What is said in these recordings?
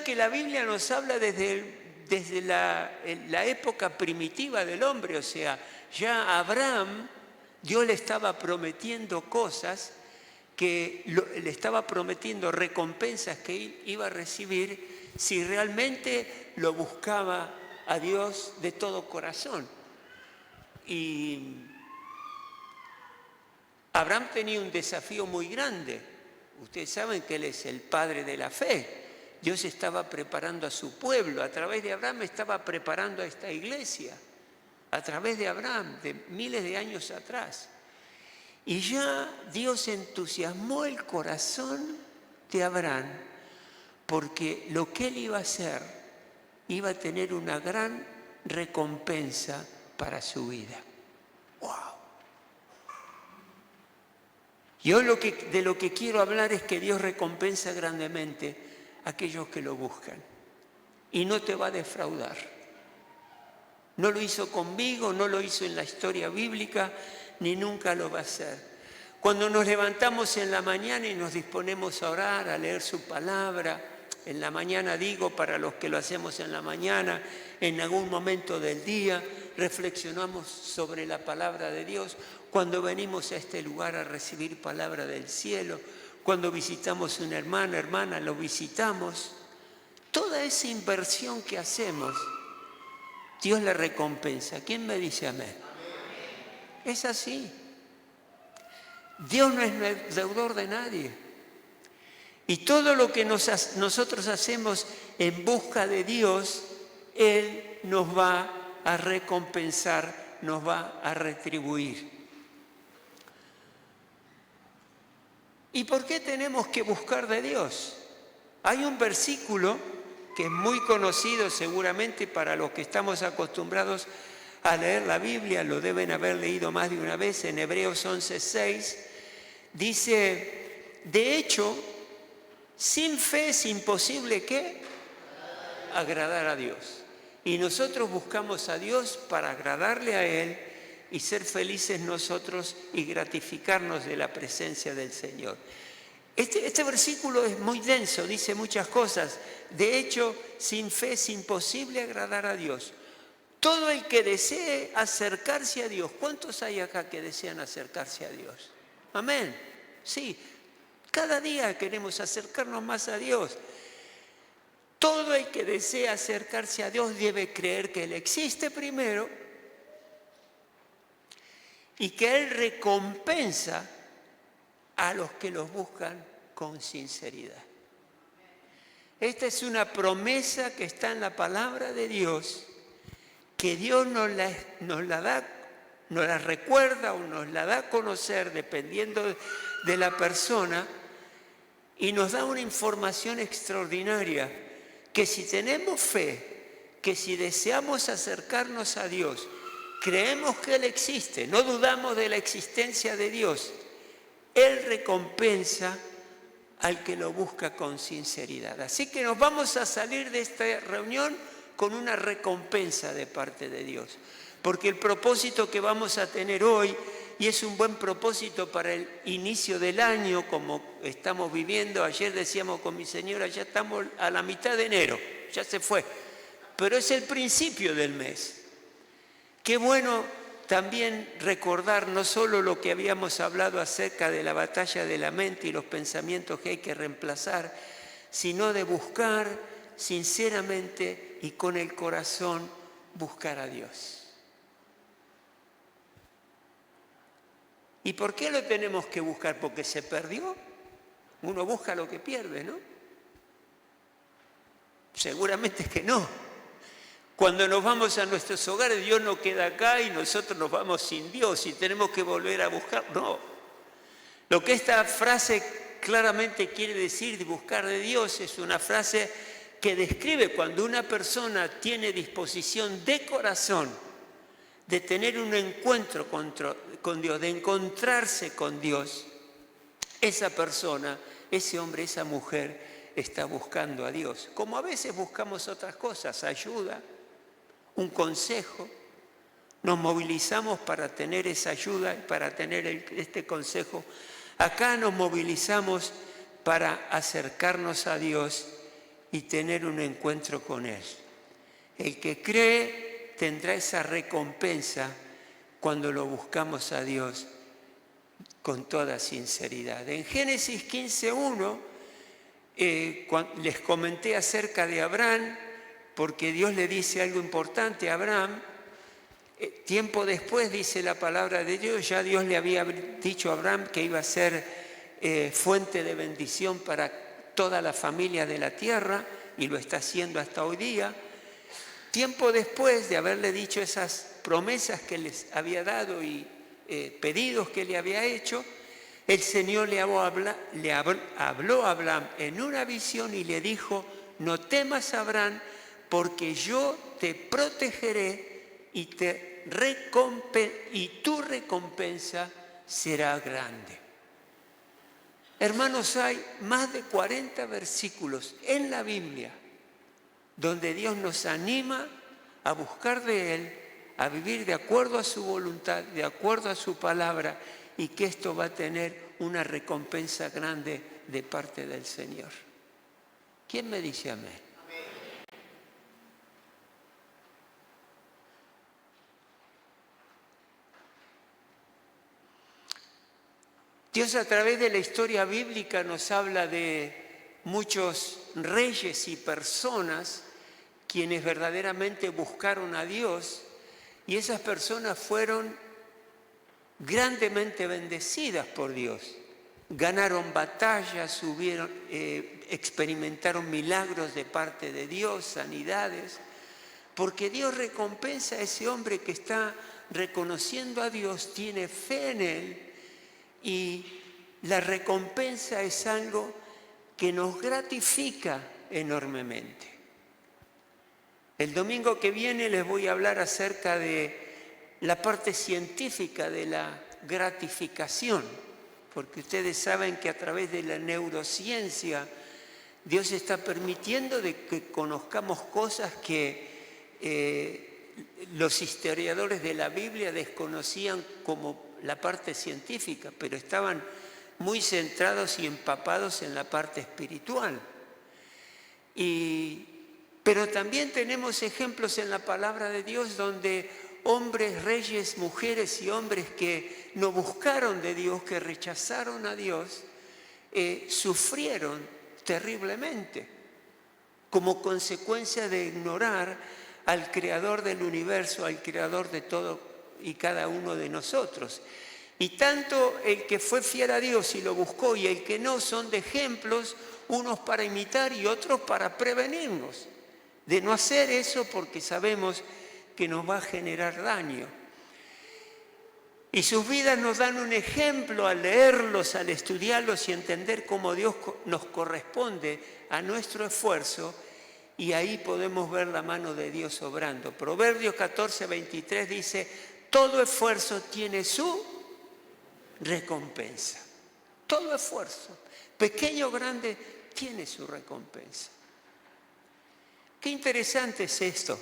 que la Biblia nos habla desde la época primitiva del hombre, o sea, ya a Abraham Dios le estaba prometiendo cosas, le estaba prometiendo recompensas que iba a recibir si realmente lo buscaba a Dios de todo corazón. Y Abraham tenía un desafío muy grande. Ustedes saben que él es el padre de la fe. Dios estaba preparando a su pueblo. A través de Abraham estaba preparando a esta iglesia. A través de Abraham, de miles de años atrás. Y ya Dios entusiasmó el corazón de Abraham porque lo que él iba a hacer iba a tener una gran recompensa para su vida. ¡Wow! Yo de lo que quiero hablar es que Dios recompensa grandemente a aquellos que lo buscan y no te va a defraudar. No lo hizo conmigo, no lo hizo en la historia bíblica, ni nunca lo va a hacer. Cuando nos levantamos en la mañana y nos disponemos a orar, a leer su palabra, en la mañana digo, para los que lo hacemos en la mañana, en algún momento del día, reflexionamos sobre la palabra de Dios. Cuando venimos a este lugar a recibir palabra del cielo, cuando visitamos una hermana, lo visitamos. Toda esa inversión que hacemos, Dios la recompensa. ¿Quién me dice amén? Es así. Dios no es deudor de nadie. Y todo lo que nosotros hacemos en busca de Dios, Él nos va a recompensar, nos va a retribuir. ¿Y por qué tenemos que buscar de Dios? Hay un versículo que es muy conocido seguramente para los que estamos acostumbrados a leer la Biblia, lo deben haber leído más de una vez, en Hebreos 11:6, dice, de hecho, sin fe es imposible, ¿qué? Agradar a Dios. Y nosotros buscamos a Dios para agradarle a Él y ser felices nosotros y gratificarnos de la presencia del Señor. Este versículo es muy denso, dice muchas cosas. De hecho, sin fe es imposible agradar a Dios. Todo el que desee acercarse a Dios. ¿Cuántos hay acá que desean acercarse a Dios? Amén. Sí, cada día queremos acercarnos más a Dios. Todo el que desea acercarse a Dios debe creer que Él existe primero y que Él recompensa a los que los buscan con sinceridad. Esta es una promesa que está en la palabra de Dios, que Dios nos la recuerda o nos la da a conocer dependiendo de la persona y nos da una información extraordinaria, que si tenemos fe, que si deseamos acercarnos a Dios, creemos que Él existe, no dudamos de la existencia de Dios, Él recompensa al que lo busca con sinceridad. Así que nos vamos a salir de esta reunión con una recompensa de parte de Dios. Porque el propósito que vamos a tener hoy, y es un buen propósito para el inicio del año, como estamos viviendo, ayer decíamos con mi señora, ya estamos a la mitad de enero, ya se fue, pero es el principio del mes. Qué bueno también recordar no solo lo que habíamos hablado acerca de la batalla de la mente y los pensamientos que hay que reemplazar, sino de buscar sinceramente y con el corazón, buscar a Dios. ¿Y por qué lo tenemos que buscar? ¿Porque se perdió? Uno busca lo que pierde, ¿no? Seguramente que no. Cuando nos vamos a nuestros hogares, Dios no queda acá y nosotros nos vamos sin Dios y tenemos que volver a buscar. No. Lo que esta frase claramente quiere decir de buscar de Dios es una frase que describe cuando una persona tiene disposición de corazón de tener un encuentro con Dios, de encontrarse con Dios. Esa persona, ese hombre, esa mujer está buscando a Dios. Como a veces buscamos otras cosas, ayuda, un consejo, nos movilizamos para tener esa ayuda y para tener este consejo. Acá nos movilizamos para acercarnos a Dios y tener un encuentro con Él. El que cree tendrá esa recompensa cuando lo buscamos a Dios con toda sinceridad. En Génesis 15:1 les comenté acerca de Abraham, porque Dios le dice algo importante a Abraham. Tiempo después, dice la palabra de Dios, ya Dios le había dicho a Abraham que iba a ser fuente de bendición para toda la familia de la tierra, y lo está haciendo hasta hoy día. Tiempo después de haberle dicho esas promesas que les había dado y pedidos que le había hecho, el Señor le habló a Abraham en una visión y le dijo: no temas, Abraham, porque yo te protegeré y tu recompensa será grande. Hermanos, hay más de 40 versículos en la Biblia donde Dios nos anima a buscar de Él, a vivir de acuerdo a su voluntad, de acuerdo a su palabra, y que esto va a tener una recompensa grande de parte del Señor. ¿Quién me dice amén? Dios, a través de la historia bíblica, nos habla de muchos reyes y personas quienes verdaderamente buscaron a Dios, y esas personas fueron grandemente bendecidas por Dios. Ganaron batallas, experimentaron milagros de parte de Dios, sanidades, porque Dios recompensa a ese hombre que está reconociendo a Dios, tiene fe en Él, y la recompensa es algo que nos gratifica enormemente. El domingo que viene les voy a hablar acerca de la parte científica de la gratificación, porque ustedes saben que a través de la neurociencia Dios está permitiendo de que conozcamos cosas que los historiadores de la Biblia desconocían como la parte científica, pero estaban muy centrados y empapados en la parte espiritual. Pero también tenemos ejemplos en la palabra de Dios donde hombres, reyes, mujeres y hombres que no buscaron de Dios, que rechazaron a Dios, sufrieron terriblemente como consecuencia de ignorar al Creador del universo, al Creador de todo y cada uno de nosotros. Y tanto el que fue fiel a Dios y lo buscó y el que no son de ejemplos, unos para imitar y otros para prevenirnos de no hacer eso, porque sabemos que nos va a generar daño. Y sus vidas nos dan un ejemplo al leerlos, al estudiarlos y entender cómo Dios nos corresponde a nuestro esfuerzo, y ahí podemos ver la mano de Dios obrando. Proverbios 14:23 dice: todo esfuerzo tiene su recompensa. Todo esfuerzo, pequeño o grande, tiene su recompensa. Qué interesante es esto.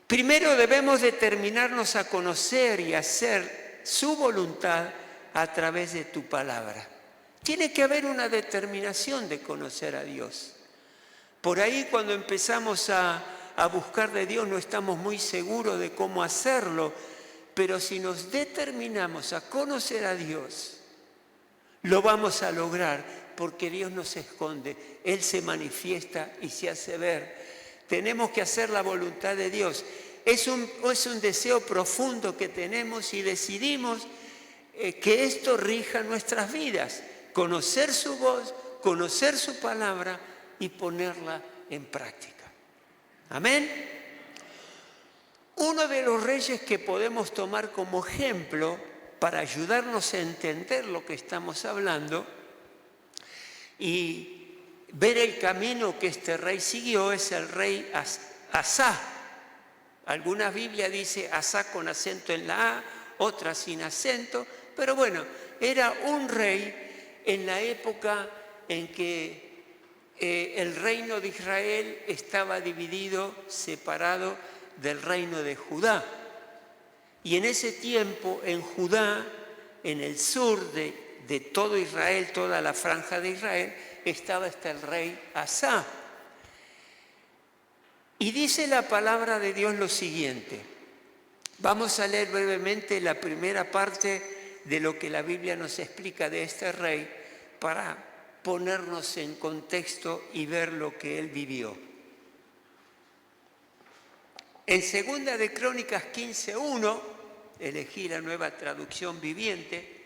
Primero debemos determinarnos a conocer y hacer su voluntad a través de tu palabra. Tiene que haber una determinación de conocer a Dios. Por ahí, cuando empezamos a buscar de Dios, no estamos muy seguros de cómo hacerlo, pero si nos determinamos a conocer a Dios, lo vamos a lograr, porque Dios no se esconde, Él se manifiesta y se hace ver. Tenemos que hacer la voluntad de Dios. Es un deseo profundo que tenemos y decidimos que esto rija nuestras vidas. Conocer su voz, conocer su palabra y ponerla en práctica. Amén. Uno de los reyes que podemos tomar como ejemplo para ayudarnos a entender lo que estamos hablando y ver el camino que este rey siguió es el rey Asa. Algunas Biblias dice Asa con acento en la A, otras sin acento, pero bueno, era un rey en la época en que el reino de Israel estaba dividido, separado del reino de Judá. Y en ese tiempo, en Judá, en el sur de todo Israel, toda la franja de Israel, estaba el rey Asa. Y dice la palabra de Dios lo siguiente. Vamos a leer brevemente la primera parte de lo que la Biblia nos explica de este rey para ponernos en contexto y ver lo que él vivió. En Segunda de Crónicas 15:1, elegí la Nueva Traducción Viviente,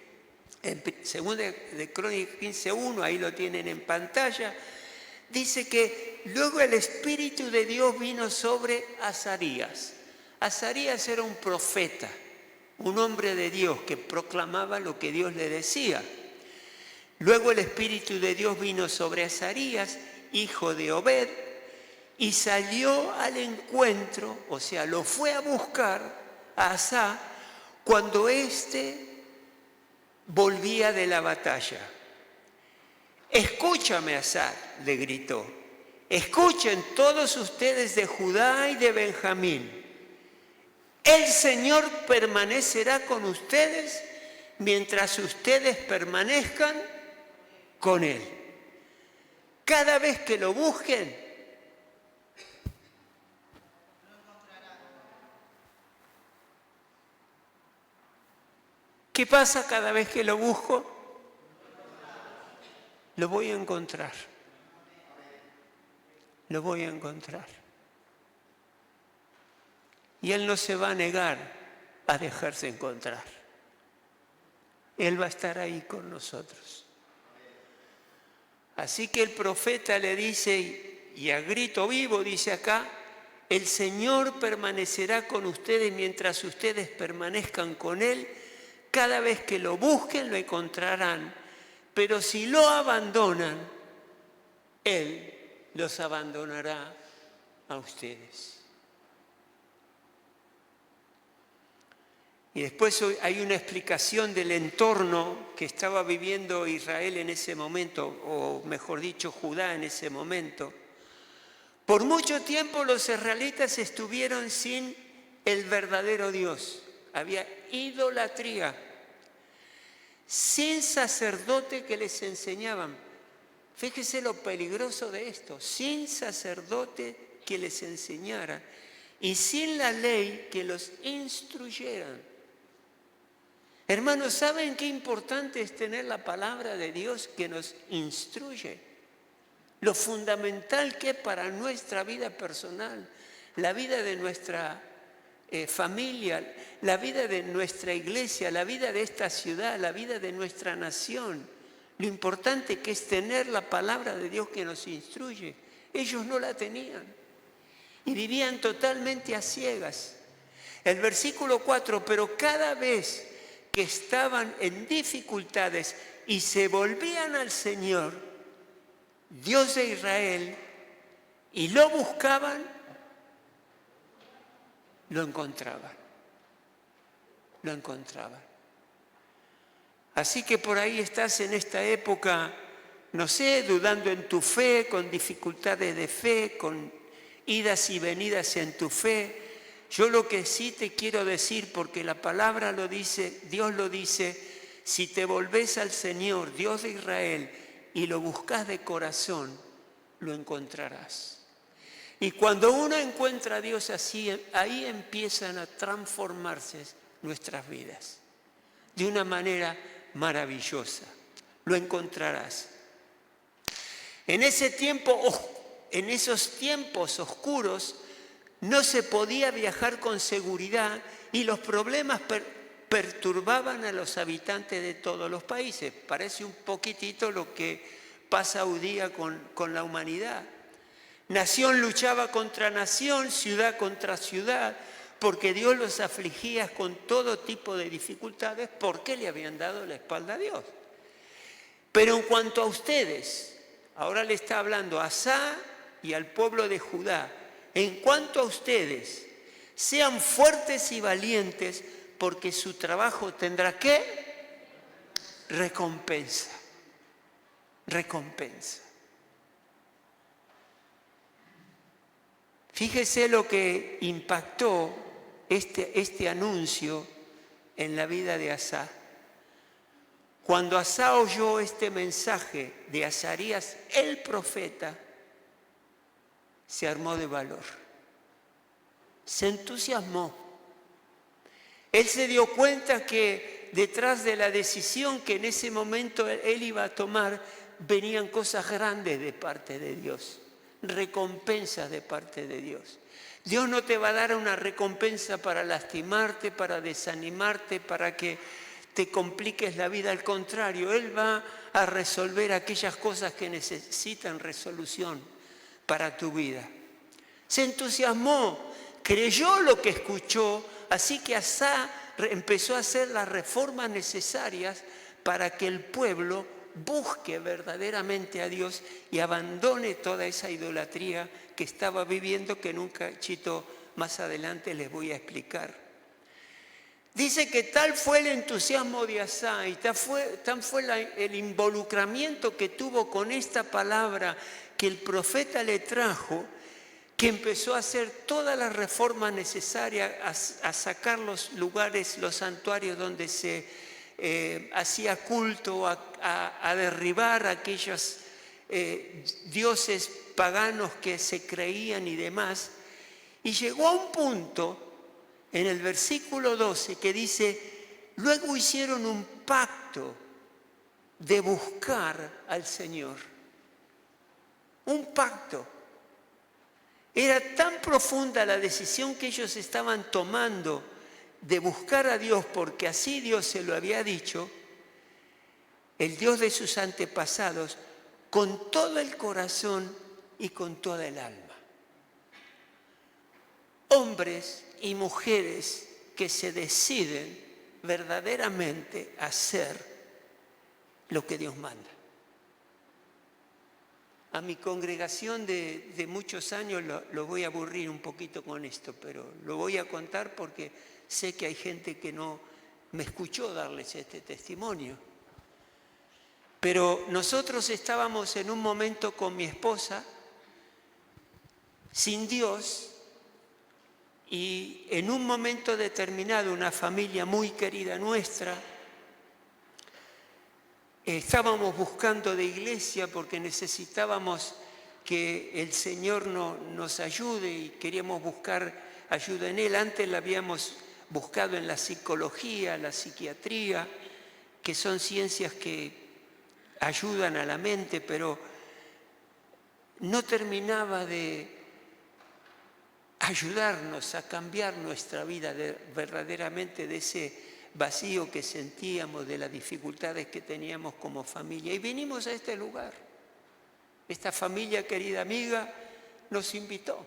en Segunda de Crónicas 15:1, ahí lo tienen en pantalla, dice que luego el Espíritu de Dios vino sobre Azarías. Azarías era un profeta, un hombre de Dios que proclamaba lo que Dios le decía. Luego el Espíritu de Dios vino sobre Azarías, hijo de Obed, y salió al encuentro, o sea, lo fue a buscar a Asá cuando éste volvía de la batalla. Escúchame, Asá, le gritó. Escuchen todos ustedes de Judá y de Benjamín. El Señor permanecerá con ustedes mientras ustedes permanezcan con Él. Cada vez que lo busquen, ¿qué pasa cada vez que lo busco? Lo voy a encontrar. Lo voy a encontrar. Y Él no se va a negar a dejarse encontrar. Él va a estar ahí con nosotros. Así que el profeta le dice, y a grito vivo dice acá, el Señor permanecerá con ustedes mientras ustedes permanezcan con Él. Cada vez que lo busquen lo encontrarán, pero si lo abandonan, Él los abandonará a ustedes. Y después hay una explicación del entorno que estaba viviendo Israel en ese momento, o mejor dicho, Judá en ese momento. Por mucho tiempo los israelitas estuvieron sin el verdadero Dios. Había idolatría, sin sacerdote que les enseñaban. Fíjese lo peligroso de esto, sin sacerdote que les enseñara y sin la ley que los instruyeran. Hermanos, ¿saben qué importante es tener la palabra de Dios que nos instruye? Lo fundamental que es para nuestra vida personal, la vida de nuestra familia, la vida de nuestra iglesia, la vida de esta ciudad, la vida de nuestra nación. Lo importante que es tener la palabra de Dios que nos instruye. Ellos no la tenían y vivían totalmente a ciegas. El versículo 4, pero cada vez que estaban en dificultades y se volvían al Señor, Dios de Israel, y lo buscaban, lo encontraban. Lo encontraban. Así que por ahí estás en esta época, no sé, dudando en tu fe, con dificultades de fe, con idas y venidas en tu fe. Yo lo que sí te quiero decir, porque la palabra lo dice, Dios lo dice, si te volvés al Señor, Dios de Israel, y lo buscas de corazón, lo encontrarás. Y cuando uno encuentra a Dios así, ahí empiezan a transformarse nuestras vidas de una manera maravillosa. Lo encontrarás. En ese tiempo, en esos tiempos oscuros, no se podía viajar con seguridad y los problemas perturbaban a los habitantes de todos los países. Parece un poquitito lo que pasa hoy día con la humanidad. Nación luchaba contra nación, ciudad contra ciudad, porque Dios los afligía con todo tipo de dificultades porque le habían dado la espalda a Dios. Pero en cuanto a ustedes, ahora le está hablando a Asá y al pueblo de Judá, en cuanto a ustedes, sean fuertes y valientes porque su trabajo tendrá ¿qué? Recompensa. Recompensa. Fíjese lo que impactó este anuncio en la vida de Asá. Cuando Asá oyó este mensaje de Azarías, el profeta, se armó de valor. se entusiasmó. Él se dio cuenta que detrás de la decisión que en ese momento él iba a tomar, venían cosas grandes de parte de Dios, recompensas de parte de Dios. Dios no te va a dar una recompensa para lastimarte, para desanimarte, para que te compliques la vida. Al contrario, Él va a resolver aquellas cosas que necesitan resolución para tu vida. Se entusiasmó, creyó lo que escuchó, así que Asa empezó a hacer las reformas necesarias para que el pueblo busque verdaderamente a Dios y abandone toda esa idolatría que estaba viviendo, que en un cachito más adelante les voy a explicar. Dice que tal fue el entusiasmo de Asa y tan fue el involucramiento que tuvo con esta palabra que el profeta le trajo, que empezó a hacer todas las reformas necesarias, a sacar los lugares, los santuarios donde se hacía culto, a derribar aquellos dioses paganos que se creían y demás. Y llegó a un punto en el versículo 12 que dice, luego hicieron un pacto de buscar al Señor. Un pacto. Era tan profunda la decisión que ellos estaban tomando de buscar a Dios, porque así Dios se lo había dicho, el Dios de sus antepasados, con todo el corazón y con toda el alma. Hombres y mujeres que se deciden verdaderamente a hacer lo que Dios manda. A mi congregación de muchos años lo voy a aburrir un poquito con esto, pero lo voy a contar porque sé que hay gente que no me escuchó darles este testimonio. Pero nosotros estábamos en un momento con mi esposa, sin Dios, y en un momento determinado, una familia muy querida nuestra, estábamos buscando de iglesia porque necesitábamos que el Señor nos ayude y queríamos buscar ayuda en Él. Antes la habíamos buscado en la psicología, la psiquiatría, que son ciencias que ayudan a la mente, pero no terminaba de ayudarnos a cambiar nuestra vida verdaderamente de ese vacío que sentíamos, de las dificultades que teníamos como familia. Y vinimos a este lugar. Esta familia, querida amiga, nos invitó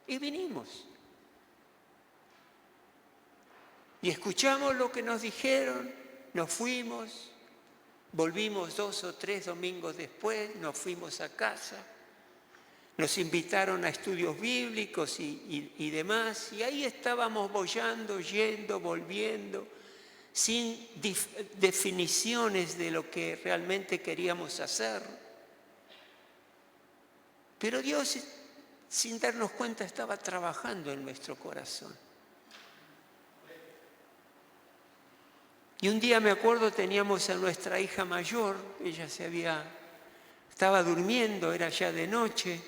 y vinimos. Y escuchamos lo que nos dijeron, nos fuimos, volvimos 2 o 3 domingos después, nos fuimos a casa. Nos invitaron a estudios bíblicos y demás, y ahí estábamos boyando, yendo, volviendo, sin definiciones de lo que realmente queríamos hacer. Pero Dios, sin darnos cuenta, estaba trabajando en nuestro corazón. Y un día me acuerdo, teníamos a nuestra hija mayor, ella estaba durmiendo, era ya de noche,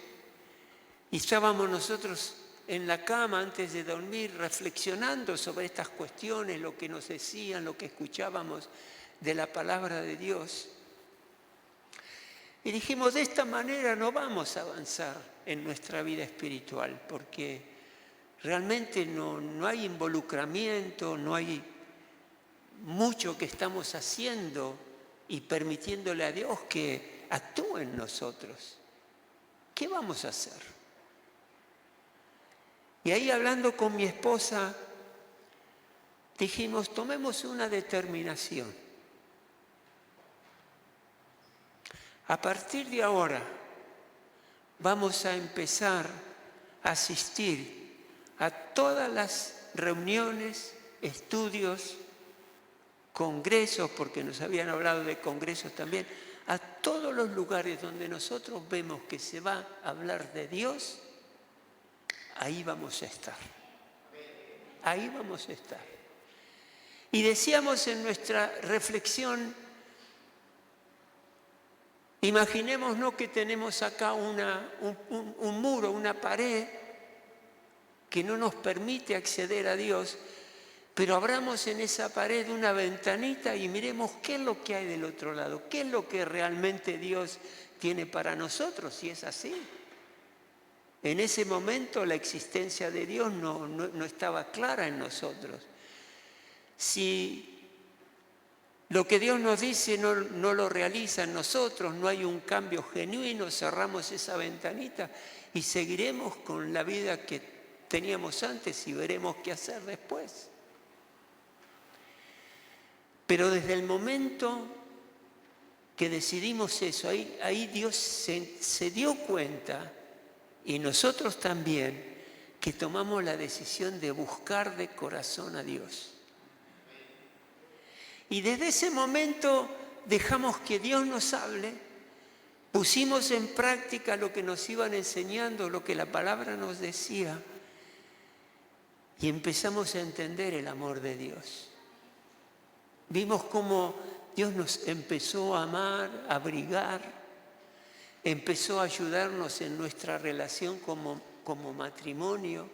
y estábamos nosotros en la cama antes de dormir reflexionando sobre estas cuestiones, lo que nos decían, lo que escuchábamos de la palabra de Dios. Y dijimos, de esta manera no vamos a avanzar en nuestra vida espiritual, porque realmente no hay involucramiento, no hay mucho que estamos haciendo y permitiéndole a Dios que actúe en nosotros. ¿Qué vamos a hacer? Y ahí, hablando con mi esposa, dijimos, tomemos una determinación. A partir de ahora vamos a empezar a asistir a todas las reuniones, estudios, congresos, porque nos habían hablado de congresos también, a todos los lugares donde nosotros vemos que se va a hablar de Dios. Ahí vamos a estar. Ahí vamos a estar. Y decíamos en nuestra reflexión, imaginémonos que tenemos acá un muro, una pared, que no nos permite acceder a Dios, pero abramos en esa pared una ventanita y miremos qué es lo que hay del otro lado, qué es lo que realmente Dios tiene para nosotros, si es así. En ese momento la existencia de Dios no estaba clara en nosotros. Si lo que Dios nos dice no lo realiza en nosotros, no hay un cambio genuino, cerramos esa ventanita y seguiremos con la vida que teníamos antes y veremos qué hacer después. Pero desde el momento que decidimos eso, ahí Dios se dio cuenta, y nosotros también, que tomamos la decisión de buscar de corazón a Dios. Y desde ese momento dejamos que Dios nos hable, pusimos en práctica lo que nos iban enseñando, lo que la palabra nos decía, y empezamos a entender el amor de Dios. Vimos cómo Dios nos empezó a amar, a abrigar, empezó a ayudarnos en nuestra relación como matrimonio,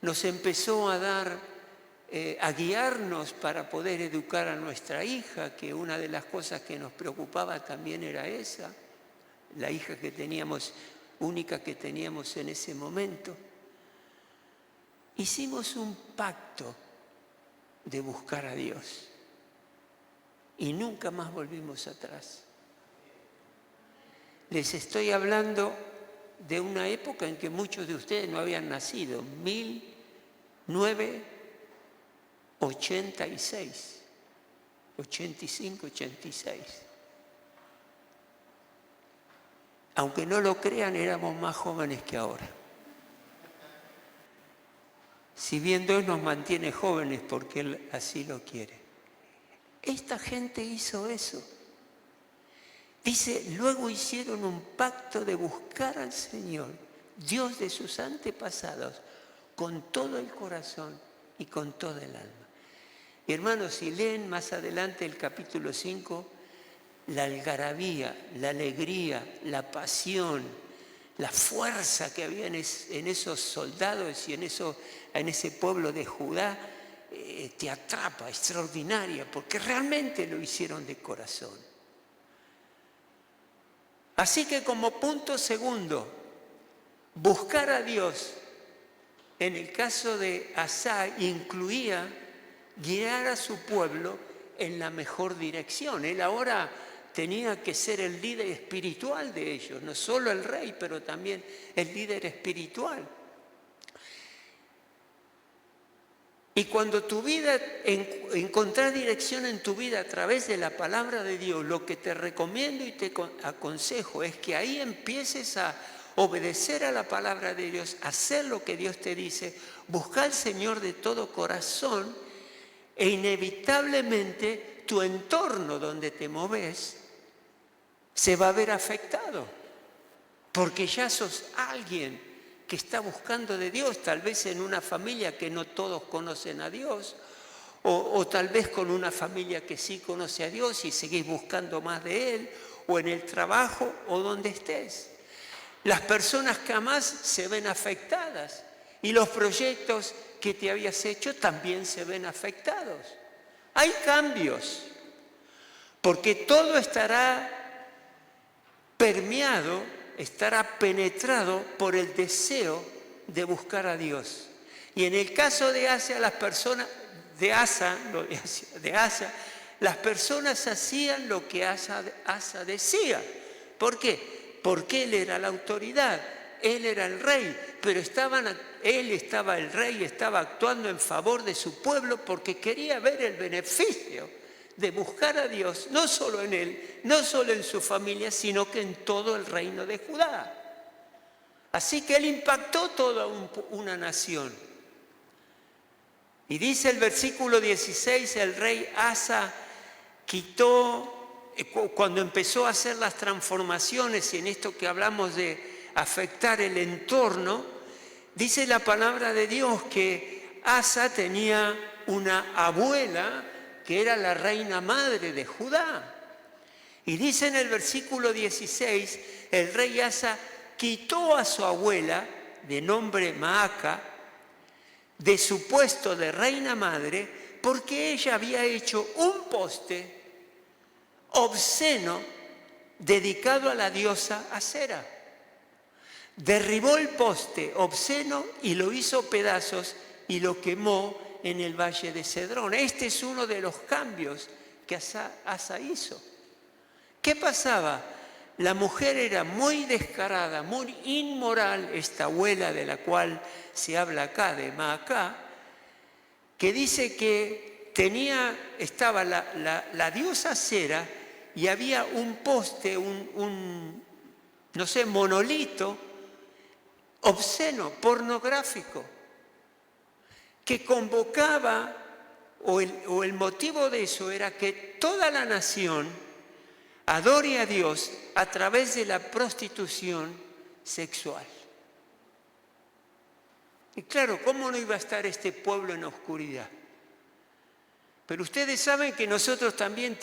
nos empezó a dar, a guiarnos para poder educar a nuestra hija, que una de las cosas que nos preocupaba también era esa, la hija que teníamos, única que teníamos en ese momento. Hicimos un pacto de buscar a Dios y nunca más volvimos atrás. Les estoy hablando de una época en que muchos de ustedes no habían nacido, 1986, 85, 86. Aunque no lo crean, éramos más jóvenes que ahora. Si bien Dios nos mantiene jóvenes porque Él así lo quiere. Esta gente hizo eso. Dice, luego hicieron un pacto de buscar al Señor, Dios de sus antepasados, con todo el corazón y con toda el alma. Y hermanos, si leen más adelante el capítulo 5, la algarabía, la alegría, la pasión, la fuerza que había en esos soldados y en ese pueblo de Judá, te atrapa, extraordinaria, porque realmente lo hicieron de corazón. Así que como punto segundo, buscar a Dios, en el caso de Asa, incluía guiar a su pueblo en la mejor dirección. Él ahora tenía que ser el líder espiritual de ellos, no solo el rey, pero también el líder espiritual. Y cuando tu vida, encontrar dirección en tu vida a través de la palabra de Dios, lo que te recomiendo y te aconsejo es que ahí empieces a obedecer a la palabra de Dios, hacer lo que Dios te dice, buscar al Señor de todo corazón e inevitablemente tu entorno donde te moves se va a ver afectado, porque ya sos alguien que está buscando de Dios, tal vez en una familia que no todos conocen a Dios, o tal vez con una familia que sí conoce a Dios y seguís buscando más de Él, o en el trabajo o donde estés. Las personas que amás se ven afectadas y los proyectos que te habías hecho también se ven afectados. Hay cambios, porque todo estará permeado, estará penetrado por el deseo de buscar a Dios. Y en el caso de Asa, las personas hacían lo que Asa decía. ¿Por qué? Porque él era la autoridad, él era el rey, pero el rey estaba actuando en favor de su pueblo porque quería ver el beneficio de buscar a Dios, no solo en él, no solo en su familia, sino que en todo el reino de Judá. Así que él impactó toda una nación. Y dice el versículo 16, el rey Asa quitó, cuando empezó a hacer las transformaciones, y en esto que hablamos de afectar el entorno, dice la palabra de Dios que Asa tenía una abuela que era la reina madre de Judá. Y dice en el versículo 16, el rey Asa quitó a su abuela, de nombre Maaca, de su puesto de reina madre porque ella había hecho un poste obsceno dedicado a la diosa Asera. Derribó el poste obsceno y lo hizo pedazos y lo quemó en el valle de Cedrón. Este es uno de los cambios que Asa hizo. ¿Qué pasaba? La mujer era muy descarada, muy inmoral, esta abuela de la cual se habla acá, de Maacá, que dice que estaba la diosa Asera y había un poste, no sé, monolito obsceno, pornográfico, que convocaba, o el motivo de eso era que toda la nación adore a Dios a través de la prostitución sexual. Y claro, ¿cómo no iba a estar este pueblo en oscuridad? Pero ustedes saben que nosotros también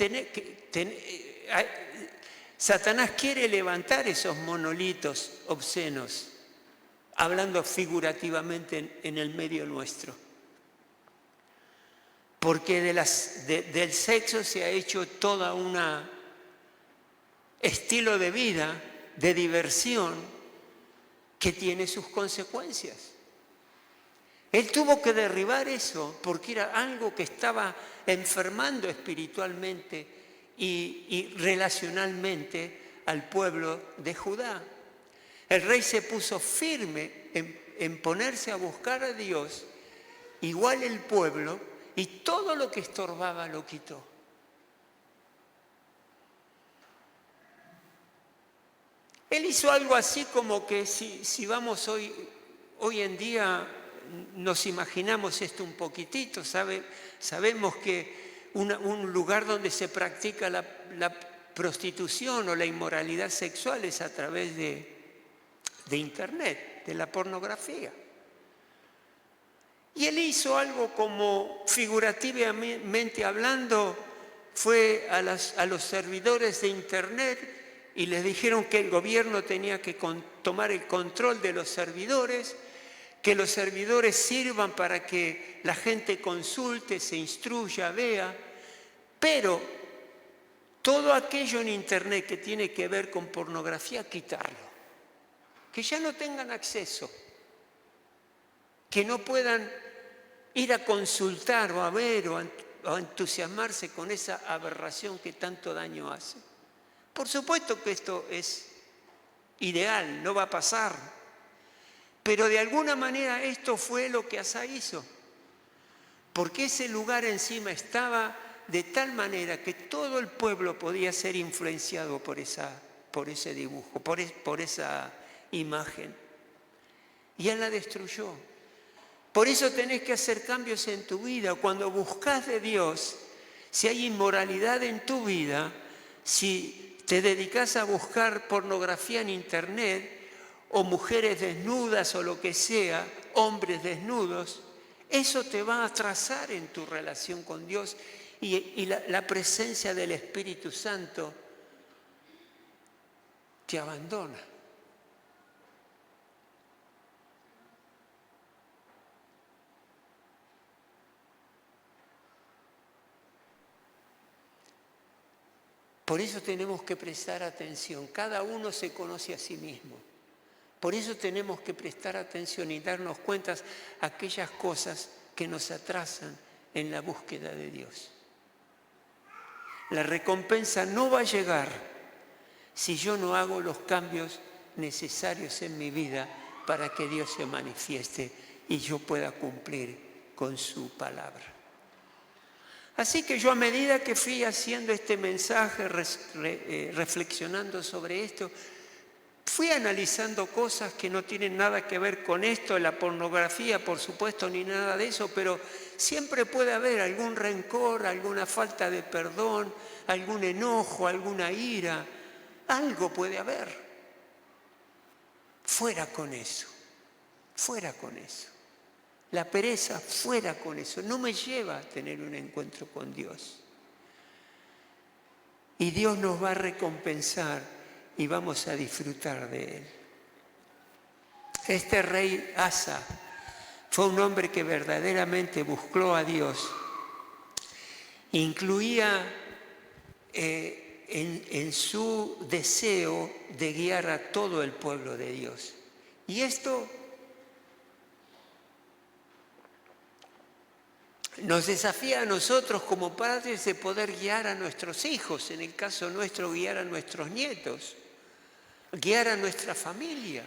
Satanás quiere levantar esos monolitos obscenos, hablando figurativamente en el medio nuestro. Porque del sexo se ha hecho toda una estilo de vida, de diversión, que tiene sus consecuencias. Él tuvo que derribar eso porque era algo que estaba enfermando espiritualmente y relacionalmente al pueblo de Judá. El rey se puso firme en ponerse a buscar a Dios, igual el pueblo, y todo lo que estorbaba lo quitó. Él hizo algo así como que si vamos hoy en día, nos imaginamos esto un poquitito, sabemos que un lugar donde se practica la prostitución o la inmoralidad sexual es a través de Internet, de la pornografía. Y él hizo algo como, figurativamente hablando, fue a los servidores de Internet y les dijeron que el gobierno tenía que tomar el control de los servidores, que los servidores sirvan para que la gente consulte, se instruya, vea, pero todo aquello en Internet que tiene que ver con pornografía, quitarlo. Que ya no tengan acceso, que no puedan ir a consultar o a ver o a entusiasmarse con esa aberración que tanto daño hace. Por supuesto que esto es ideal, no va a pasar, pero de alguna manera esto fue lo que Asa hizo, porque ese lugar encima estaba de tal manera que todo el pueblo podía ser influenciado por ese dibujo, por esa imagen. Y él la destruyó. Por eso tenés que hacer cambios en tu vida. Cuando buscas de Dios, si hay inmoralidad en tu vida, si te dedicas a buscar pornografía en Internet, o mujeres desnudas o lo que sea, hombres desnudos, eso te va a atrasar en tu relación con Dios y la presencia del Espíritu Santo te abandona. Por eso tenemos que prestar atención. Cada uno se conoce a sí mismo. Por eso tenemos que prestar atención y darnos cuenta de aquellas cosas que nos atrasan en la búsqueda de Dios. La recompensa no va a llegar si yo no hago los cambios necesarios en mi vida para que Dios se manifieste y yo pueda cumplir con su palabra. Así que yo, a medida que fui haciendo este mensaje, reflexionando sobre esto, fui analizando cosas que no tienen nada que ver con esto, la pornografía, por supuesto, ni nada de eso, pero siempre puede haber algún rencor, alguna falta de perdón, algún enojo, alguna ira, algo puede haber. Fuera con eso, fuera con eso. La pereza, fuera con eso, no me lleva a tener un encuentro con Dios. Y Dios nos va a recompensar y vamos a disfrutar de Él. Este rey Asa Fue un hombre que verdaderamente buscó a Dios. Incluía en su deseo de guiar a todo el pueblo de Dios. Y esto nos desafía a nosotros como padres de poder guiar a nuestros hijos, en el caso nuestro guiar a nuestros nietos, guiar a nuestra familia.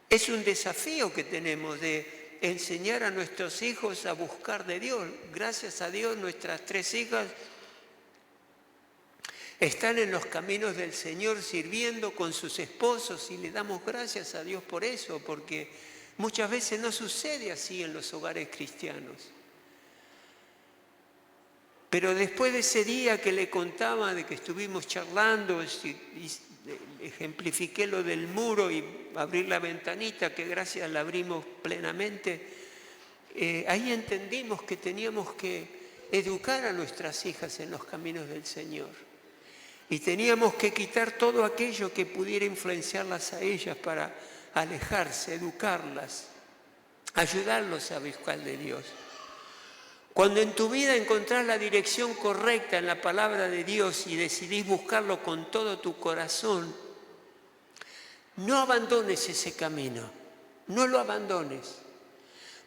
Es un desafío que tenemos de enseñar a nuestros hijos a buscar de Dios. Gracias a Dios nuestras 3 hijas están en los caminos del Señor sirviendo con sus esposos y le damos gracias a Dios por eso, porque muchas veces no sucede así en los hogares cristianos. Pero después de ese día que le contaba, de que estuvimos charlando, y ejemplifiqué lo del muro y abrir la ventanita, que gracias la abrimos plenamente, ahí entendimos que teníamos que educar a nuestras hijas en los caminos del Señor. Y teníamos que quitar todo aquello que pudiera influenciarlas a ellas para alejarse, educarlas, ayudarlos a buscar de Dios. Cuando en tu vida encontrás la dirección correcta en la palabra de Dios y decidís buscarlo con todo tu corazón, no abandones ese camino, no lo abandones.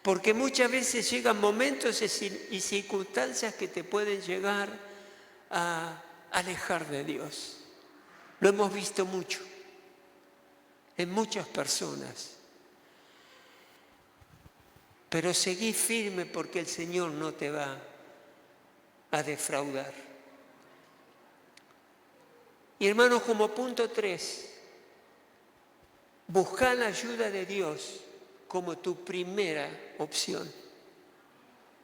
Porque muchas veces llegan momentos y circunstancias que te pueden llegar a alejar de Dios. Lo hemos visto mucho, en muchas personas. Pero seguí firme porque el Señor no te va a defraudar. Y hermanos, como punto 3, busca la ayuda de Dios como tu primera opción.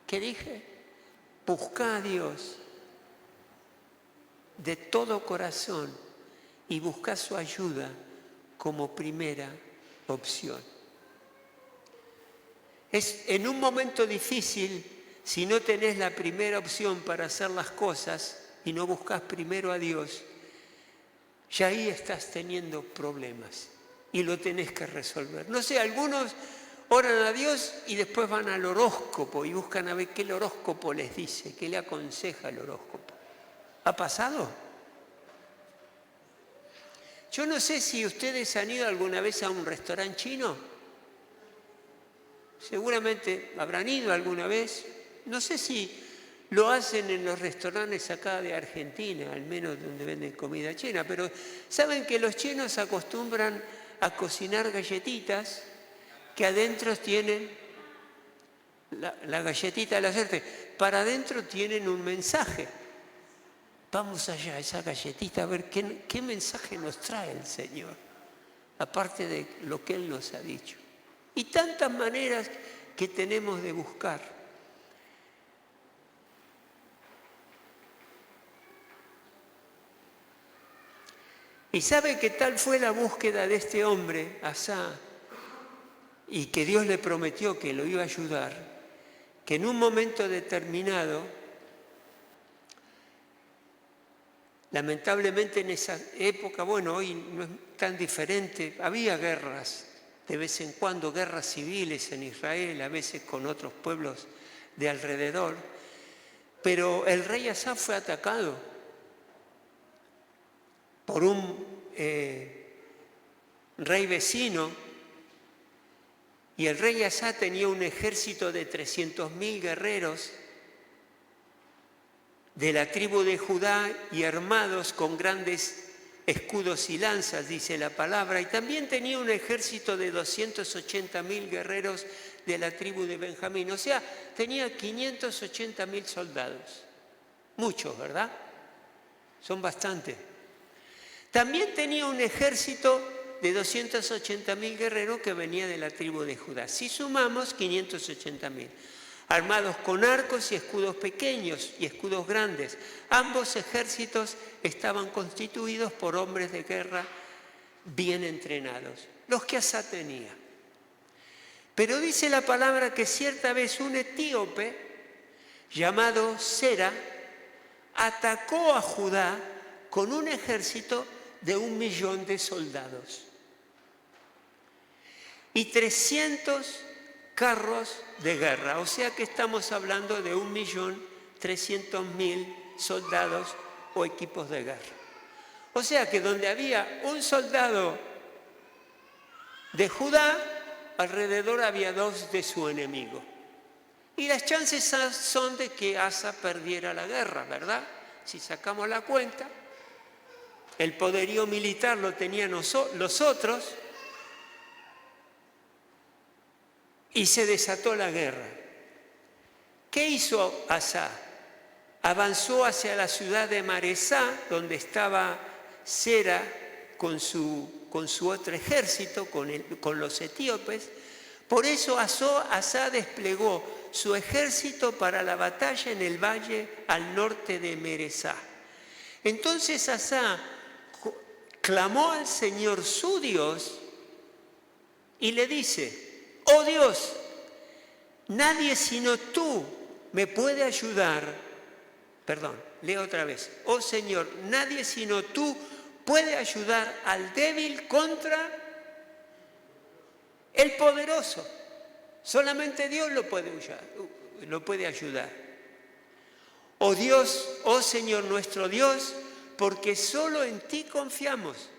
¿Qué dije? Busca a Dios de todo corazón y busca su ayuda como primera opción. Es en un momento difícil, si no tenés la primera opción para hacer las cosas y no buscas primero a Dios, ya ahí estás teniendo problemas y lo tenés que resolver. No sé, algunos oran a Dios y después van al horóscopo y buscan a ver qué el horóscopo les dice, qué le aconseja el horóscopo. ¿Ha pasado? Yo no sé si ustedes han ido alguna vez a un restaurante chino. Seguramente habrán ido alguna vez. No sé si lo hacen en los restaurantes acá de Argentina, al menos donde venden comida china, pero saben que los chinos acostumbran a cocinar galletitas que adentro tienen, la galletita de la suerte, para adentro tienen un mensaje. Vamos allá a esa galletita a ver qué mensaje nos trae el Señor, aparte de lo que Él nos ha dicho. Y tantas maneras que tenemos de buscar. Y sabe que tal fue la búsqueda de este hombre, Asá, y que Dios le prometió que lo iba a ayudar, que en un momento determinado, lamentablemente en esa época, bueno, hoy no es tan diferente, había guerras, de vez en cuando guerras civiles en Israel, a veces con otros pueblos de alrededor, pero el rey Asá fue atacado por un rey vecino, y el rey Asá tenía un ejército de 300.000 guerreros de la tribu de Judá y armados con grandes escudos y lanzas, dice la palabra, y también tenía un ejército de 280.000 guerreros de la tribu de Benjamín, o sea, tenía 580.000 soldados. Muchos, ¿verdad? Son bastantes. También tenía un ejército de 280.000 guerreros que venía de la tribu de Judá. Si sumamos, 580.000. Armados con arcos y escudos pequeños y escudos grandes. Ambos ejércitos estaban constituidos por hombres de guerra bien entrenados, los que Asá tenía. Pero dice la palabra que cierta vez un etíope llamado Sera atacó a Judá con un ejército de 1.000.000 de soldados. Y 300 carros de guerra. O sea que estamos hablando de 1.300.000 soldados o equipos de guerra. O sea que donde había un soldado de Judá, alrededor había 2 de su enemigo. Y las chances son de que Asa perdiera la guerra, ¿verdad? Si sacamos la cuenta, el poderío militar lo tenían los otros y se desató la guerra. ¿Qué hizo Asa? Avanzó hacia la ciudad de Maresá, donde estaba Sera con su otro ejército, con los etíopes. Por eso Asa desplegó su ejército para la batalla en el valle al norte de Meresá. Entonces Asa clamó al Señor su Dios y le dice: oh Dios, nadie sino tú me puede ayudar. Perdón, leo otra vez. Oh Señor, nadie sino tú puede ayudar al débil contra el poderoso. Solamente Dios lo puede ayudar. Oh Dios, oh Señor nuestro Dios, porque solo en ti confiamos.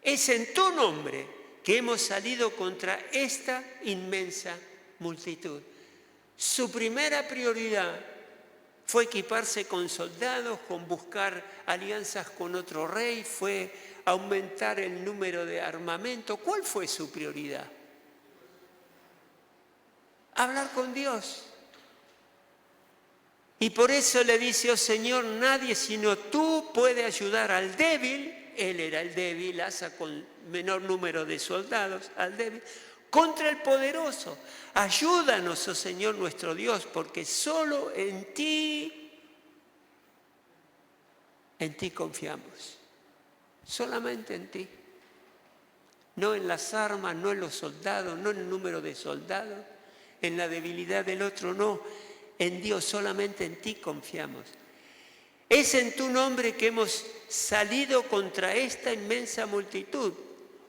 Es en tu nombre que hemos salido contra esta inmensa multitud. Su primera prioridad fue equiparse con soldados, con buscar alianzas con otro rey, fue aumentar el número de armamento. ¿Cuál fue su prioridad? Hablar con Dios. Y por eso le dice: oh Señor, nadie sino tú puede ayudar al débil. Él era el débil, Asa con menor número de soldados, al débil, contra el poderoso. Ayúdanos, oh Señor nuestro Dios, porque solo en ti confiamos. Solamente en ti. No en las armas, no en los soldados, no en el número de soldados, en la debilidad del otro, no. En Dios, solamente en ti confiamos. Es en tu nombre que hemos salido contra esta inmensa multitud.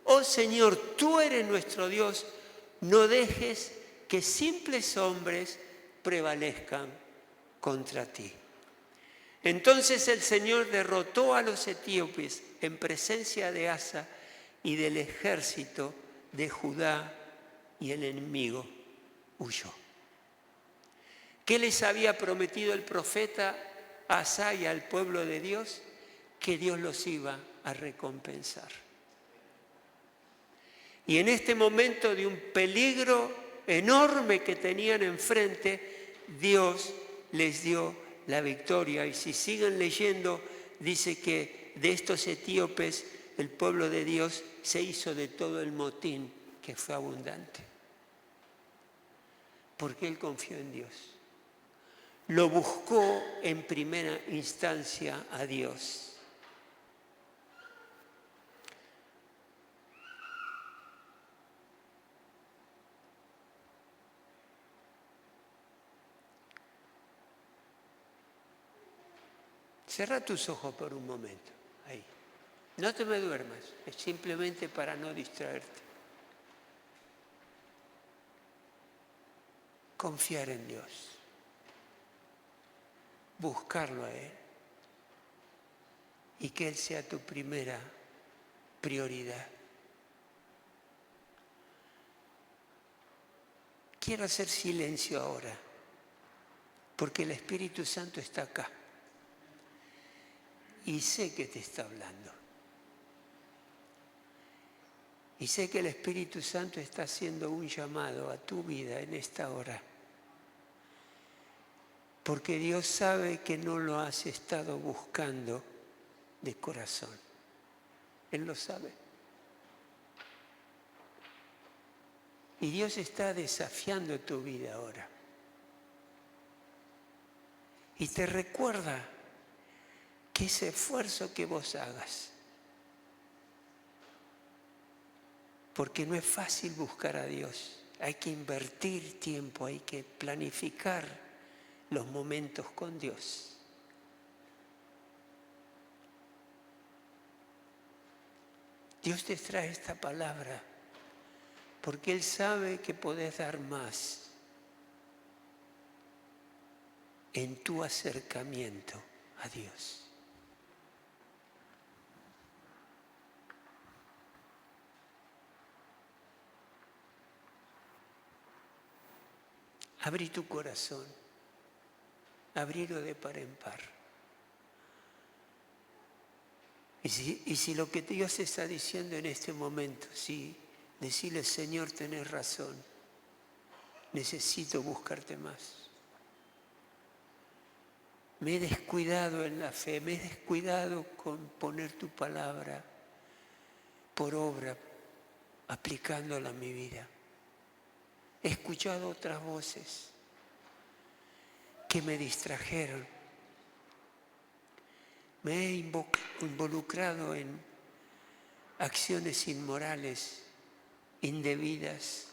Oh Señor, tú eres nuestro Dios, no dejes que simples hombres prevalezcan contra ti. Entonces el Señor derrotó a los etíopes en presencia de Asa y del ejército de Judá, y el enemigo huyó. ¿Qué les había prometido el profeta a Asa y al pueblo de Dios? Que Dios los iba a recompensar. Y en este momento de un peligro enorme que tenían enfrente, Dios les dio la victoria. Y si siguen leyendo, dice que de estos etíopes el pueblo de Dios se hizo de todo el motín, que fue abundante. Porque él confió en Dios. Lo buscó en primera instancia a Dios. Cierra tus ojos por un momento, ahí. No te me duermas, es simplemente para no distraerte. Confiar en Dios. Buscarlo a Él. Y que Él sea tu primera prioridad. Quiero hacer silencio ahora, porque el Espíritu Santo está acá. Y sé que te está hablando. Y sé que el Espíritu Santo está haciendo un llamado a tu vida en esta hora. Porque Dios sabe que no lo has estado buscando de corazón. Él lo sabe. Y Dios está desafiando tu vida ahora. Y te recuerda que ese esfuerzo que vos hagas, porque no es fácil buscar a Dios, hay que invertir tiempo, hay que planificar los momentos con Dios. Dios te trae esta palabra porque Él sabe que podés dar más en tu acercamiento a Dios. Abrí tu corazón, abrilo de par en par. Y si lo que Dios está diciendo en este momento, sí, decirle, Señor, tenés razón, necesito buscarte más. Me he descuidado en la fe, me he descuidado con poner tu palabra por obra, aplicándola a mi vida. He escuchado otras voces que me distrajeron. Me he involucrado en acciones inmorales, indebidas.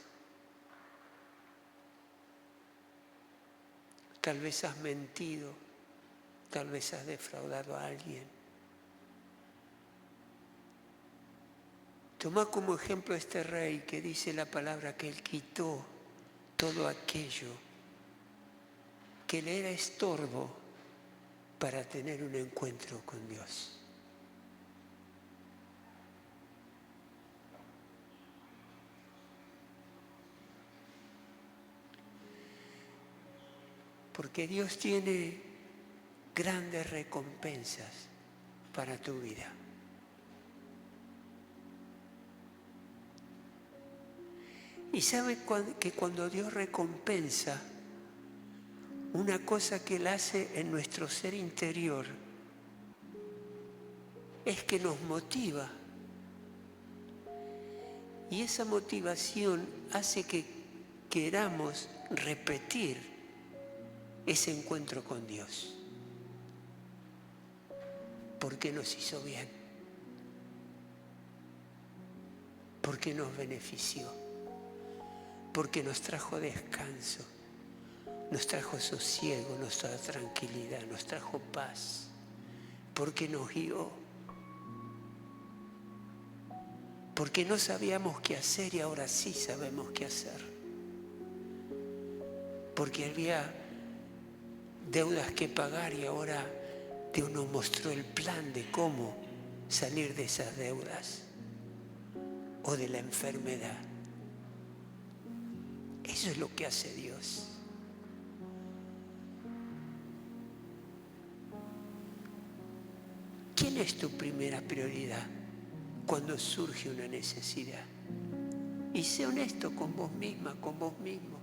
Tal vez has mentido, tal vez has defraudado a alguien. Toma como ejemplo a este rey que dice la palabra que él quitó todo aquello que le era estorbo para tener un encuentro con Dios. Porque Dios tiene grandes recompensas para tu vida. Y sabe que cuando Dios recompensa, una cosa que Él hace en nuestro ser interior es que nos motiva. Y esa motivación hace que queramos repetir ese encuentro con Dios. Porque nos hizo bien. Porque nos benefició. Porque nos trajo descanso. Nos trajo sosiego, nos trajo tranquilidad, nos trajo paz. Porque nos guió. Porque no sabíamos qué hacer y ahora sí sabemos qué hacer. Porque había deudas que pagar y ahora Dios nos mostró el plan de cómo salir de esas deudas o de la enfermedad. Eso es lo que hace Dios. ¿Quién es tu primera prioridad cuando surge una necesidad? Y sé honesto con vos misma, con vos mismo.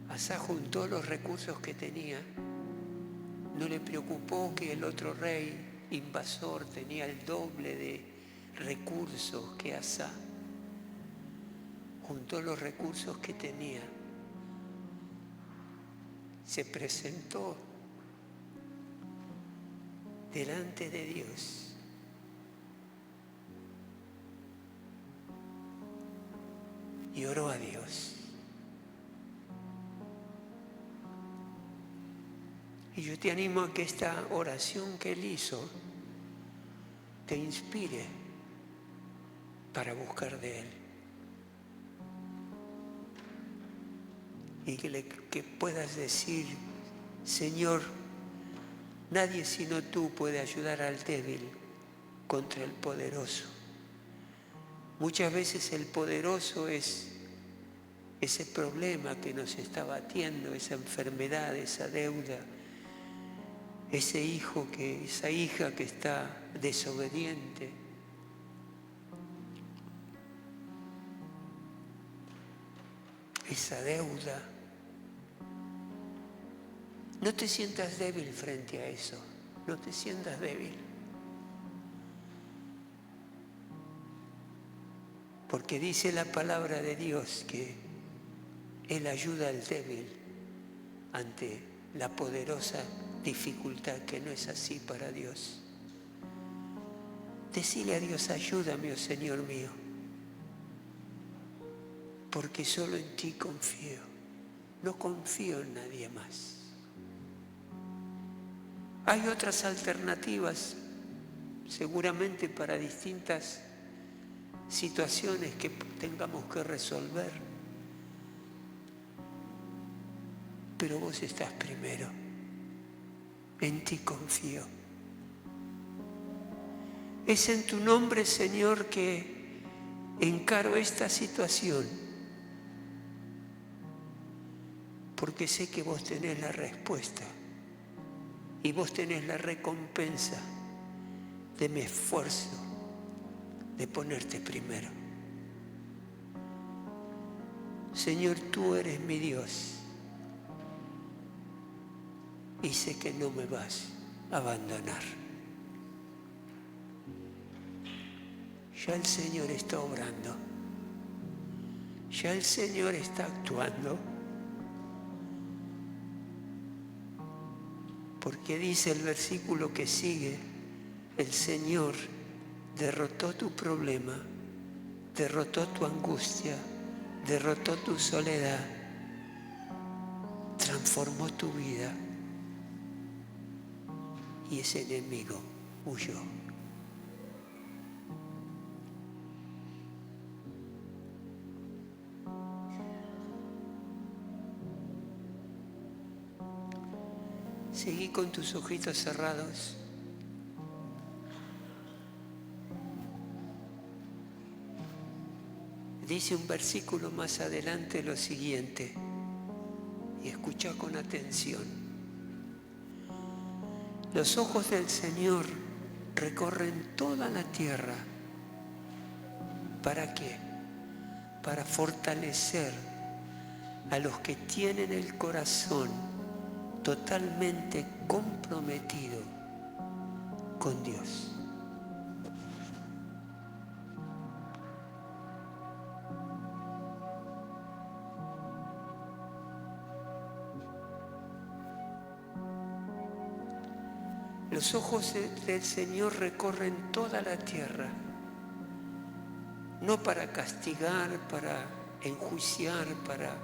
Asa juntó los recursos que tenía. No le preocupó que el otro rey invasor tenía el doble de recursos que Asa. Juntó los recursos que tenía. Se presentó delante de Dios. Y oró a Dios. Y yo te animo a que esta oración que él hizo te inspire para buscar de él. Y que puedas decir, Señor, nadie sino tú puede ayudar al débil contra el poderoso. Muchas veces el poderoso es ese problema que nos está batiendo, esa enfermedad, esa deuda, ese hijo, esa hija que está desobediente. Esa deuda. No te sientas débil frente a eso. No te sientas débil. Porque dice la palabra de Dios que Él ayuda al débil ante la poderosa dificultad, que no es así para Dios. Decile a Dios, ayúdame, oh Señor mío, porque solo en ti confío, no confío en nadie más. Hay otras alternativas, seguramente para distintas situaciones que tengamos que resolver. Pero vos estás primero. En ti confío. Es en tu nombre, Señor, que encaro esta situación, porque sé que vos tenés la respuesta y vos tenés la recompensa de mi esfuerzo de ponerte primero. Señor, tú eres mi Dios y sé que no me vas a abandonar. Ya el Señor está obrando, ya el Señor está actuando, porque dice el versículo que sigue, el Señor derrotó tu problema, derrotó tu angustia, derrotó tu soledad, transformó tu vida y ese enemigo huyó. Seguí con tus ojitos cerrados. Dice un versículo más adelante lo siguiente, y escucha con atención. Los ojos del Señor recorren toda la tierra. ¿Para qué? Para fortalecer a los que tienen el corazón totalmente comprometido con Dios. Los ojos del Señor recorren toda la tierra, no para castigar, para enjuiciar, para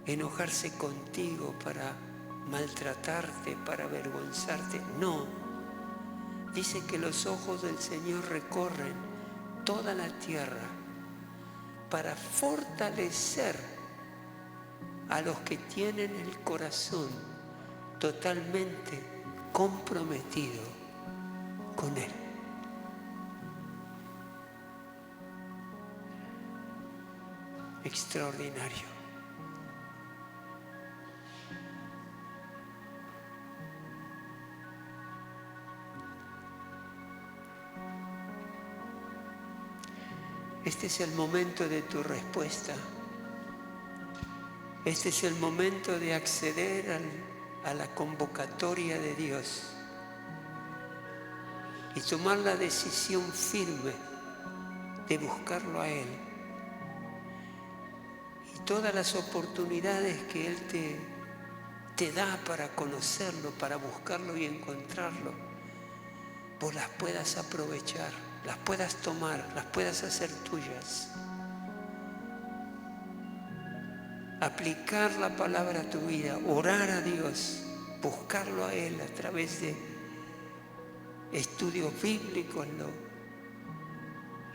enojarse contigo, para maltratarte, para avergonzarte. No, dice que los ojos del Señor recorren toda la tierra para fortalecer a los que tienen el corazón totalmente comprometido con Él. Extraordinario. Este es el momento de tu respuesta. Este es el momento de acceder a la convocatoria de Dios y tomar la decisión firme de buscarlo a Él. Y todas las oportunidades que Él te da para conocerlo, para buscarlo y encontrarlo, vos las puedas aprovechar, las puedas tomar, las puedas hacer tuyas. Aplicar la palabra a tu vida, orar a Dios, buscarlo a Él a través de estudios bíblicos,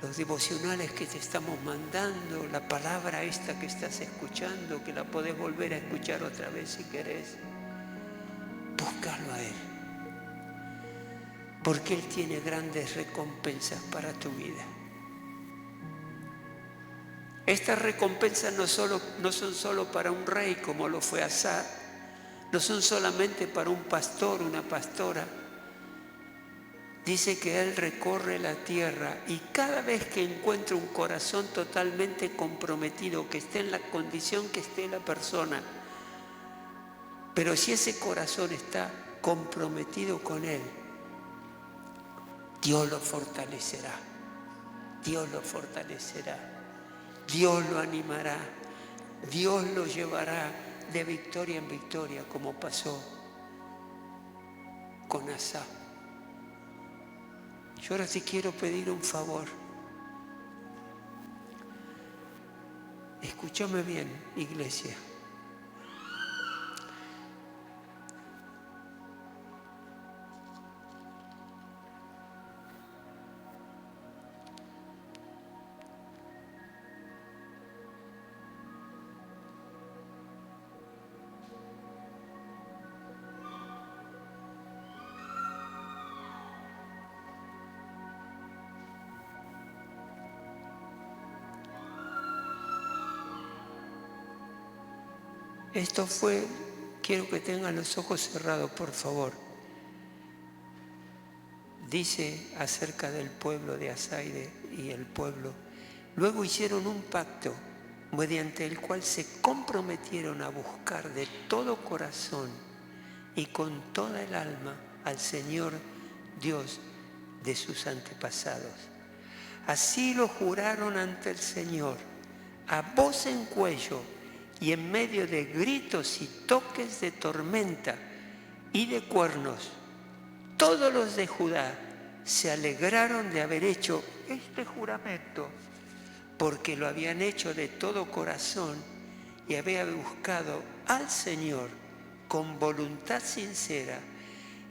los devocionales que te estamos mandando, la palabra esta que estás escuchando, que la podés volver a escuchar otra vez si querés. Búscalo a Él, porque Él tiene grandes recompensas para tu vida. Estas recompensas no son solo para un rey como lo fue Asa, no son solamente para un pastor, una pastora. Dice que Él recorre la tierra y cada vez que encuentra un corazón totalmente comprometido, que esté en la condición que esté la persona, pero si ese corazón está comprometido con Él, Dios lo fortalecerá, Dios lo fortalecerá. Dios lo animará, Dios lo llevará de victoria en victoria, como pasó con Asa. Yo ahora te quiero pedir un favor. Escúchame bien, iglesia. Esto fue, quiero que tengan los ojos cerrados, por favor. Dice acerca del pueblo de Asaide y el pueblo. Luego hicieron un pacto mediante el cual se comprometieron a buscar de todo corazón y con toda el alma al Señor Dios de sus antepasados. Así lo juraron ante el Señor, a voz en cuello y en medio de gritos y toques de tormenta y de cuernos. Todos los de Judá se alegraron de haber hecho este juramento, porque lo habían hecho de todo corazón y habían buscado al Señor con voluntad sincera,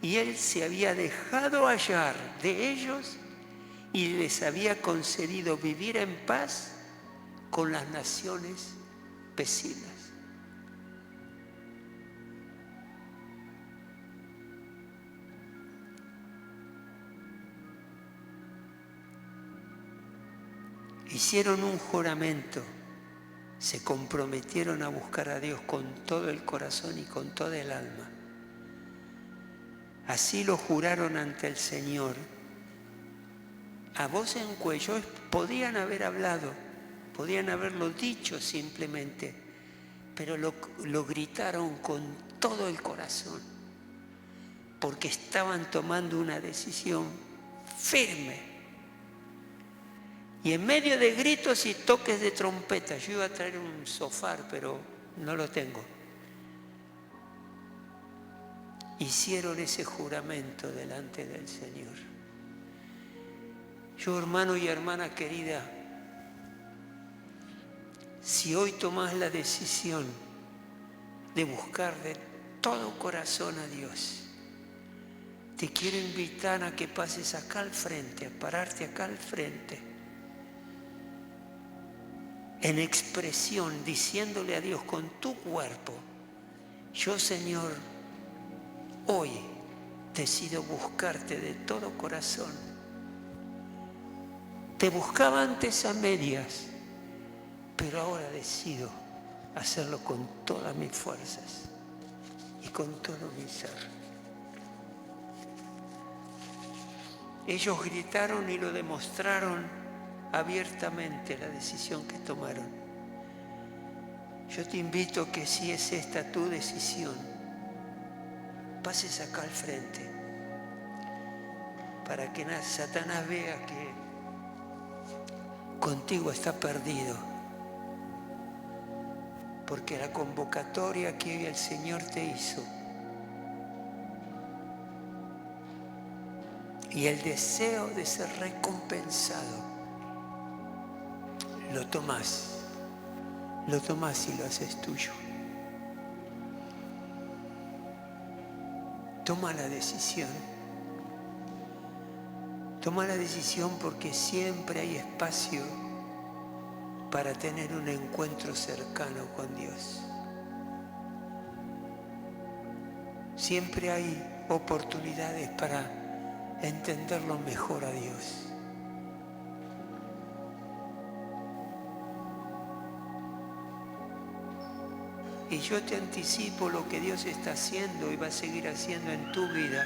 y Él se había dejado hallar de ellos y les había concedido vivir en paz con las naciones vecinas. Hicieron un juramento, se comprometieron a buscar a Dios con todo el corazón y con toda el alma. Así lo juraron ante el Señor. A voz en cuello, podían haber hablado, podían haberlo dicho simplemente, pero lo gritaron con todo el corazón, porque estaban tomando una decisión firme. Y en medio de gritos y toques de trompeta, yo iba a traer un sofá, pero no lo tengo. Hicieron ese juramento delante del Señor. Yo, hermano y hermana querida, si hoy tomás la decisión de buscar de todo corazón a Dios, te quiero invitar a que pases acá al frente, a pararte acá al frente, en expresión, diciéndole a Dios con tu cuerpo: yo, Señor, hoy decido buscarte de todo corazón. Te buscaba antes a medias, pero ahora decido hacerlo con todas mis fuerzas y con todo mi ser. Ellos gritaron y lo demostraron abiertamente, la decisión que tomaron. Yo te invito que, si es esta tu decisión, pases acá al frente para que Satanás vea que contigo está perdido, porque la convocatoria que hoy el Señor te hizo y el deseo de ser recompensado, lo tomás y lo haces tuyo. Toma la decisión. Toma la decisión, porque siempre hay espacio para tener un encuentro cercano con Dios. Siempre hay oportunidades para entenderlo mejor a Dios. Y yo te anticipo lo que Dios está haciendo y va a seguir haciendo en tu vida.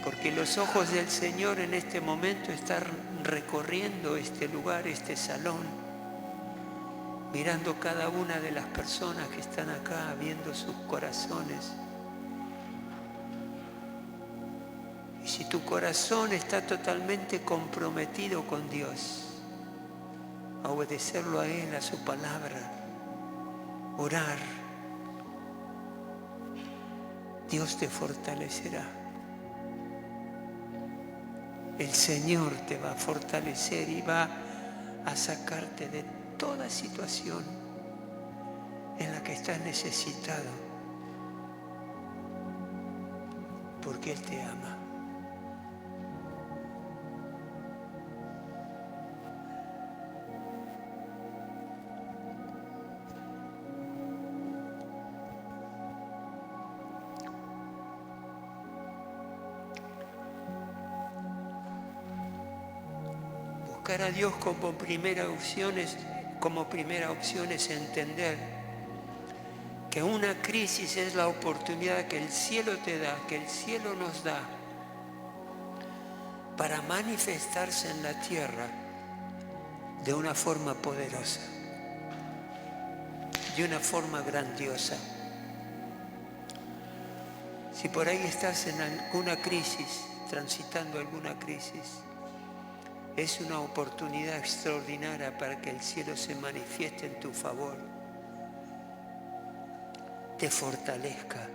Porque los ojos del Señor en este momento están recorriendo este lugar, este salón, mirando cada una de las personas que están acá, viendo sus corazones. Y si tu corazón está totalmente comprometido con Dios, a obedecerlo a Él, a su palabra, orar, Dios te fortalecerá. El Señor te va a fortalecer y va a sacarte de toda situación en la que estás necesitado, porque Él te ama. Buscar a Dios como primera opción es entender que una crisis es la oportunidad que el cielo te da, que el cielo nos da, para manifestarse en la tierra de una forma poderosa, de una forma grandiosa. Si por ahí estás en alguna crisis, transitando alguna crisis, es una oportunidad extraordinaria para que el cielo se manifieste en tu favor, te fortalezca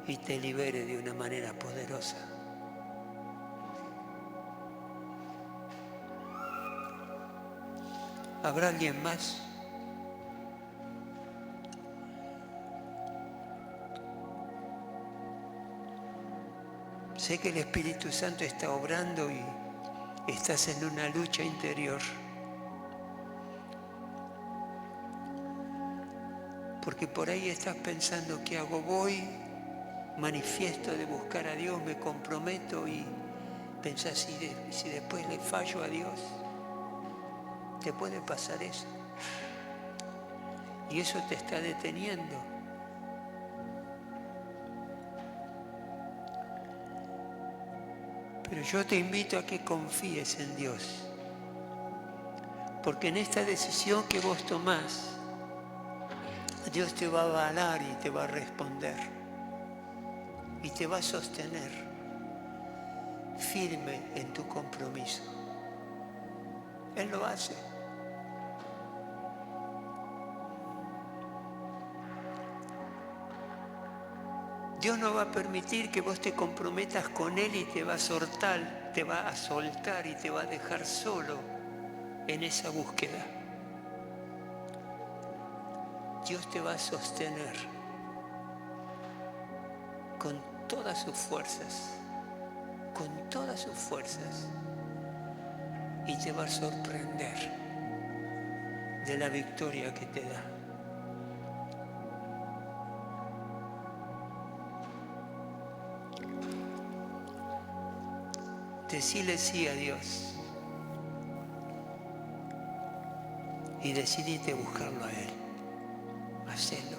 y te libere de una manera poderosa. ¿Habrá alguien más? Sé que el Espíritu Santo está obrando y estás en una lucha interior. Porque por ahí estás pensando, ¿qué hago? Voy, manifiesto de buscar a Dios, me comprometo y pensás, si después le fallo a Dios, te puede pasar eso. Y eso te está deteniendo. Pero yo te invito a que confíes en Dios. Porque en esta decisión que vos tomás, Dios te va a avalar y te va a responder. Y te va a sostener firme en tu compromiso. Él lo hace. Dios no va a permitir que vos te comprometas con Él y te va a soltar y te va a dejar solo en esa búsqueda. Dios te va a sostener con todas sus fuerzas, y te va a sorprender de la victoria que te da. Decile sí a Dios y decidite buscarlo a Él. Hacelo.